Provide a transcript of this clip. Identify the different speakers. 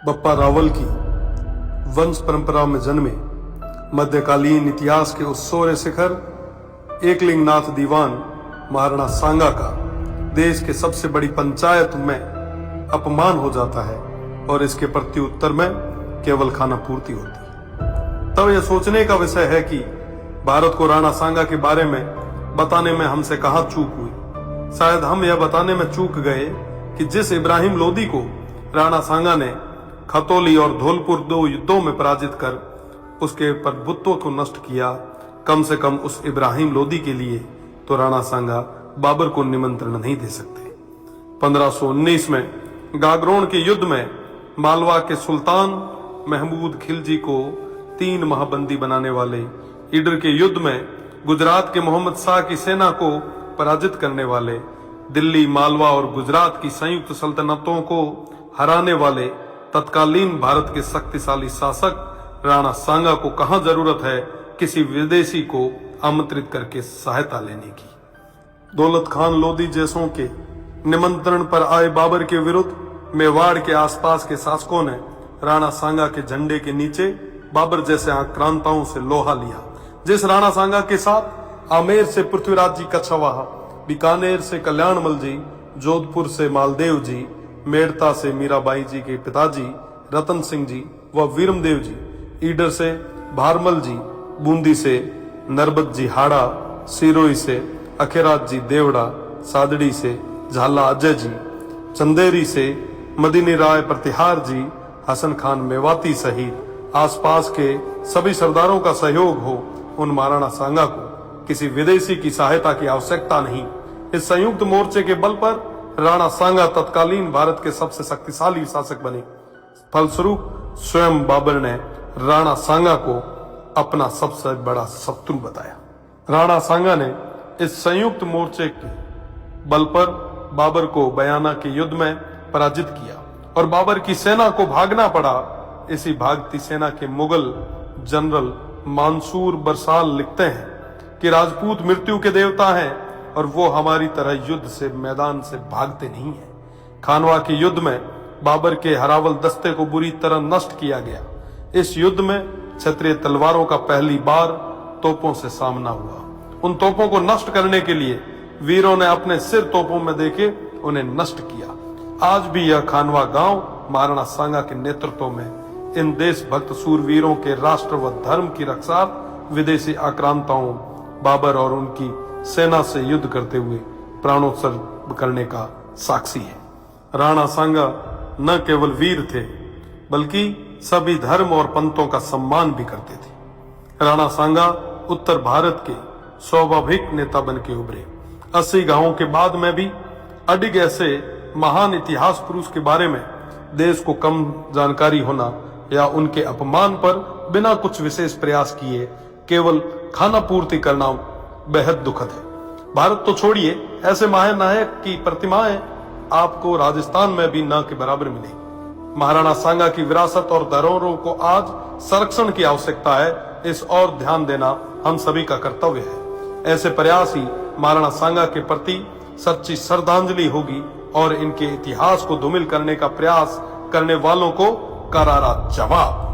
Speaker 1: बप्पा रावल की वंश परंपरा में जन्मे मध्यकालीन इतिहास के उस सोरे शिखर एकलिंगनाथ दीवान महाराणा सांगा का देश के सबसे बड़ी पंचायत में अपमान हो जाता है और इसके प्रत्युत्तर में केवल खाना पूर्ति होती है। तब यह सोचने का विषय है कि भारत को राणा सांगा के बारे में बताने में हमसे कहां चूक हुई। शायद हम यह बताने में चूक गए कि जिस इब्राहिम लोदी को राणा सांगा ने खतौली और धौलपुर 2 युद्धों में पराजित कर उसके प्रभुत्व को नष्ट किया, कम से कम उस इब्राहिम लोदी के लिए तो राणा सांगा बाबर को निमंत्रण नहीं दे सकते। 1519 में गागरोन के युद्ध में मालवा के सुल्तान महमूद खिलजी को 3 माह बंदी बनाने वाले, ईडर के युद्ध में गुजरात के मोहम्मद शाह की सेना को पराजित करने वाले, दिल्ली, मालवा और गुजरात की संयुक्त सल्तनतों को हराने वाले तत्कालीन भारत के शक्तिशाली शासक राणा सांगा को कहां जरूरत है किसी विदेशी को आमंत्रित करके सहायता लेने की। दौलत खान लोदी जैसों के निमंत्रण पर आए बाबर के विरुद्ध मेवाड़ के आसपास के शासकों ने राणा सांगा के झंडे के नीचे बाबर जैसे आक्रांताओं से लोहा लिया। जिस राणा सांगा के साथ आमेर से पृथ्वीराज जी कछवाहा, बीकानेर से कल्याणमल जी, जोधपुर से मालदेव जी, मेड़ता से मीराबाई जी के पिताजी रतन सिंह जी व वीरमदेव जी, ईडर से भारमल जी, बूंदी से नरबत जी हाड़ा, सिरोही से अखेराज जी देवड़ा, सादड़ी से झाला अजय जी, चंदेरी से मदीनी राय प्रतिहार जी, हसन खान मेवाती सहित आसपास के सभी सरदारों का सहयोग हो, उन महाराणा सांगा को किसी विदेशी की सहायता की आवश्यकता नहीं। इस संयुक्त मोर्चे के बल पर राणा सांगा तत्कालीन भारत के सबसे शक्तिशाली शासक बने। फलस्वरूप स्वयं बाबर ने राणा सांगा को अपना सबसे बड़ा शत्रु बताया। राणा सांगा ने इस संयुक्त मोर्चे के बल पर बाबर को बयाना के युद्ध में पराजित किया और बाबर की सेना को भागना पड़ा। इसी भागती सेना के मुगल जनरल मंसूर बरसाल लिखते हैं कि राजपूत मृत्यु के देवता हैं और वो हमारी तरह युद्ध से मैदान से भागते नहीं है। खानवा के युद्ध में बाबर के हरावल दस्ते को बुरी तरह नष्ट किया गया। इस युद्ध में क्षत्रिय तलवारों का पहली बार तोपों से सामना हुआ। उन तोपों को नष्ट करने के लिए वीरों ने अपने सिर तोपों में देके उन्हें नष्ट किया। आज भी यह खानवा गांव महाराणा सांगा के नेतृत्व में इन देशभक्त सूरवीरों के राष्ट्र व धर्म की रक्षा विदेशी आक्रांताओं बाबर और उनकी सेना से युद्ध करते हुए प्राणोत्सर्ग करने का साक्षी है। राणा सांगा न केवल वीर थे बल्कि सभी धर्म और पंथों का सम्मान भी करते थे। राणा सांगा उत्तर भारत के स्वाभाविक नेता बन के उभरे। 80 गांवों के बाद में भी अडिग ऐसे महान इतिहास पुरुष के बारे में देश को कम जानकारी होना या उनके अपमान पर बिना कुछ विशेष प्रयास किए केवल खाना पूर्ति करना बेहद दुखद है। भारत तो छोड़िए, ऐसे महानायक की प्रतिमाएं आपको राजस्थान में भी न के बराबर मिलेगी। महाराणा सांगा की विरासत और धरोहरों को आज संरक्षण की आवश्यकता है। इस और ध्यान देना हम सभी का कर्तव्य है। ऐसे प्रयास ही महाराणा सांगा के प्रति सच्ची श्रद्धांजलि होगी और इनके इतिहास को धूमिल करने का प्रयास करने वालों को करारा जवाब।